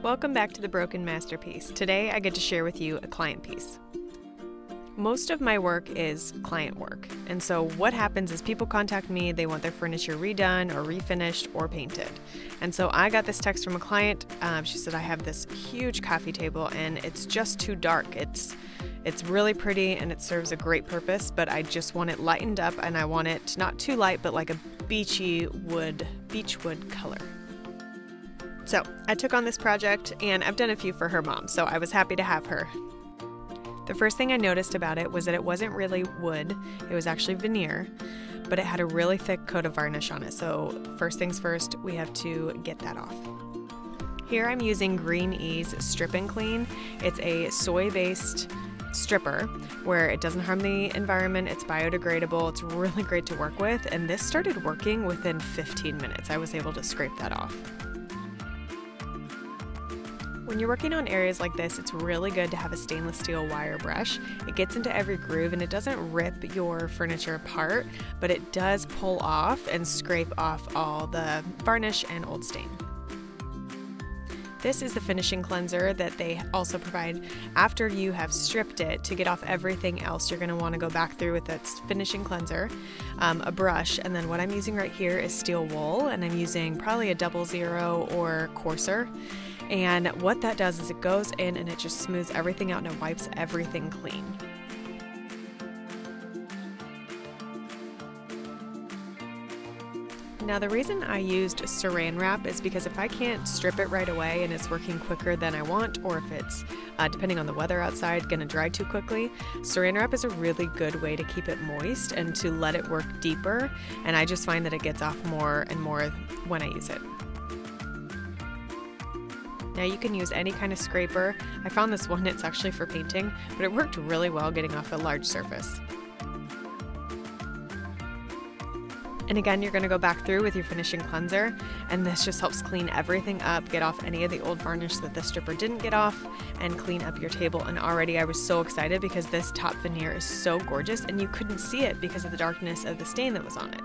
Welcome back to The Broken Masterpiece. Today I get to share with you a client piece. Most of my work is client work, and so what happens is people contact me, they want their furniture redone or refinished or painted. And so I got this text from a client. She said, I have this huge coffee table and it's just too dark. It's really pretty and it serves a great purpose, but I just want it lightened up and I want it not too light, but like a beachy wood, beechwood color. So I took on this project and I've done a few for her mom, so I was happy to have her. The first thing I noticed about it was that it wasn't really wood, it was actually veneer, but it had a really thick coat of varnish on it. So first things first, we have to get that off. Here I'm using GreenEZ Strip and Clean. It's a soy-based stripper where it doesn't harm the environment, it's biodegradable, it's really great to work with, and this started working within 15 minutes. I was able to scrape that off. When you're working on areas like this, it's really good to have a stainless steel wire brush. It gets into every groove and it doesn't rip your furniture apart, but it does pull off and scrape off all the varnish and old stain. This is the finishing cleanser that they also provide after you have stripped it. To get off everything else, you're going to want to go back through with its finishing cleanser, a brush, and then what I'm using right here is steel wool, and I'm using probably a 00 or coarser. And what that does is it goes in and it just smooths everything out and it wipes everything clean. Now the reason I used saran wrap is because if I can't strip it right away and it's working quicker than I want, or if it's, depending on the weather outside, gonna dry too quickly, saran wrap is a really good way to keep it moist and to let it work deeper, and I just find that it gets off more and more when I use it. Now you can use any kind of scraper. I found this one, it's actually for painting, but it worked really well getting off a large surface. And again, you're going to go back through with your finishing cleanser, and this just helps clean everything up, get off any of the old varnish that the stripper didn't get off, and clean up your table. And already I was so excited because this top veneer is so gorgeous and you couldn't see it because of the darkness of the stain that was on it.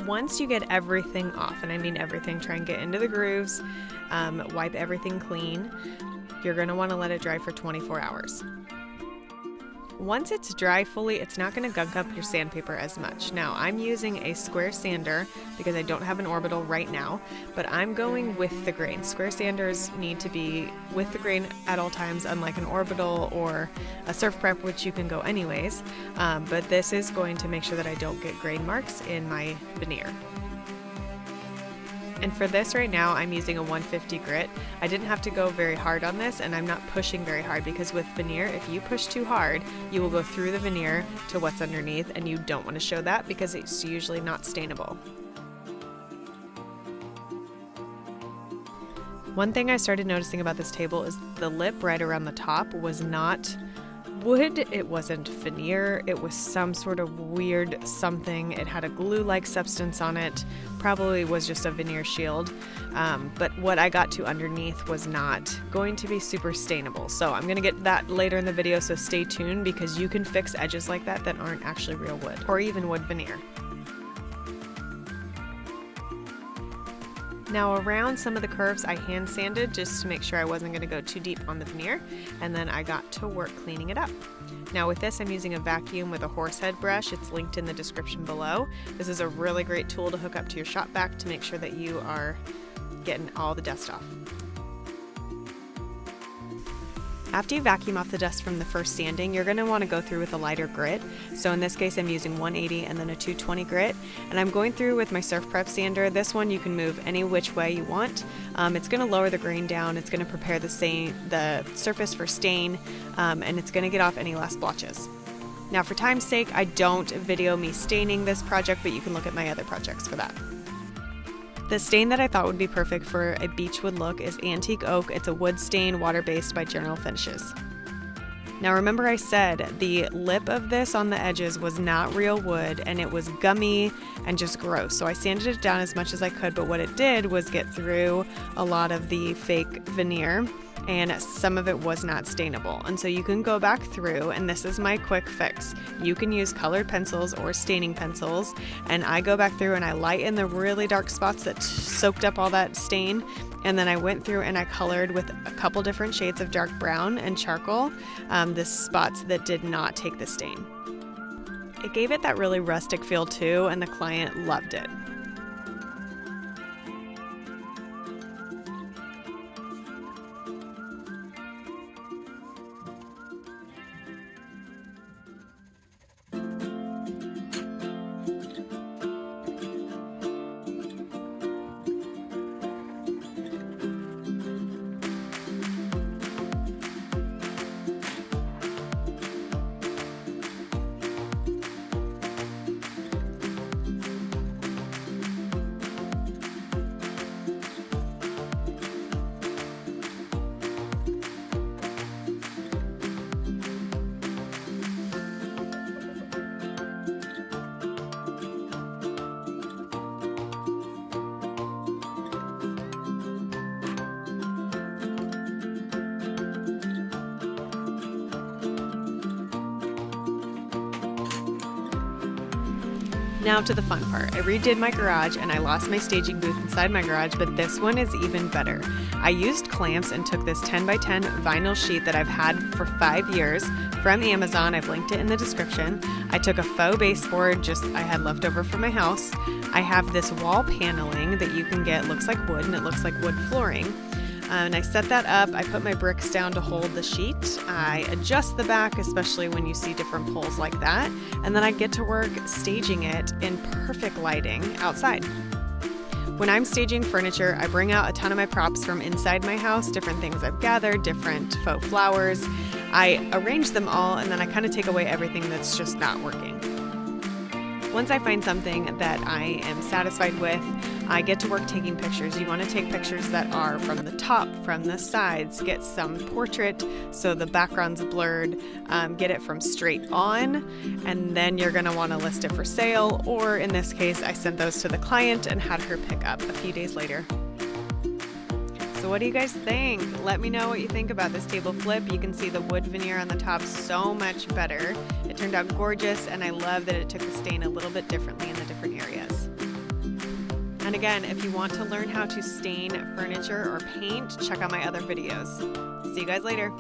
Once you get everything off, and I mean everything, try and get into the grooves, wipe everything clean, you're going to want to let it dry for 24 hours. Once it's dry fully, it's not going to gunk up your sandpaper as much. Now, I'm using a square sander because I don't have an orbital right now, but I'm going with the grain. Square sanders need to be with the grain at all times, unlike an orbital or a surf prep, which you can go anyways. But this is going to make sure that I don't get grain marks in my veneer. And for this right now, I'm using a 150 grit. I didn't have to go very hard on this, and I'm not pushing very hard because with veneer, if you push too hard, you will go through the veneer to what's underneath, and you don't want to show that because it's usually not stainable. One thing I started noticing about this table is the lip right around the top was not wood, it wasn't veneer, it was some sort of weird something. It had a glue-like substance on it, probably was just a veneer shield, but what I got to underneath was not going to be super stainable. So I'm gonna get that later in the video, so stay tuned because you can fix edges like that aren't actually real wood or even wood veneer. Now around some of the curves I hand sanded just to make sure I wasn't going to go too deep on the veneer, and then I got to work cleaning it up. Now with this, I'm using a vacuum with a horsehead brush. It's linked in the description below. This is a really great tool to hook up to your shop vac to make sure that you are getting all the dust off. After you vacuum off the dust from the first sanding, you're going to want to go through with a lighter grit. So in this case, I'm using 180 and then a 220 grit. And I'm going through with my Surf Prep sander. This one you can move any which way you want. It's going to lower the grain down. It's going to prepare the surface for stain, and it's going to get off any last blotches. Now for time's sake, I don't video me staining this project, but you can look at my other projects for that. The stain that I thought would be perfect for a beechwood look is Antique Oak. It's a wood stain, water-based by General Finishes. Now remember I said the lip of this on the edges was not real wood and it was gummy and just gross. So I sanded it down as much as I could, but what it did was get through a lot of the fake veneer and some of it was not stainable. And so you can go back through, and this is my quick fix. You can use colored pencils or staining pencils, and I go back through and I lighten the really dark spots that soaked up all that stain. And then I went through and I colored with a couple different shades of dark brown and charcoal, the spots that did not take the stain. It gave it that really rustic feel too, and the client loved it. Now to the fun part. I redid my garage and I lost my staging booth inside my garage, but this one is even better. I used clamps and took this 10x10 vinyl sheet that I've had for 5 years from Amazon. I've linked it in the description. I took a faux baseboard I had left over from my house. I have this wall paneling that you can get, looks like wood, and it looks like wood flooring. And I set that up. I put my bricks down to hold the sheet. I adjust the back, especially when you see different poles like that. And then I get to work staging it in perfect lighting outside. When I'm staging furniture, I bring out a ton of my props from inside my house, different things I've gathered, different faux flowers. I arrange them all, and then I kind of take away everything that's just not working. Once I find something that I am satisfied with, I get to work taking pictures. You want to take pictures that are from the top, from the sides, get some portrait so the background's blurred, get it from straight on, and then you're going to want to list it for sale, or in this case, I sent those to the client and had her pick up a few days later. So what do you guys think? Let me know what you think about this table flip. You can see the wood veneer on the top so much better. It turned out gorgeous, and I love that it took the stain a little bit differently in the different areas. And again, if you want to learn how to stain furniture or paint, check out my other videos. See you guys later.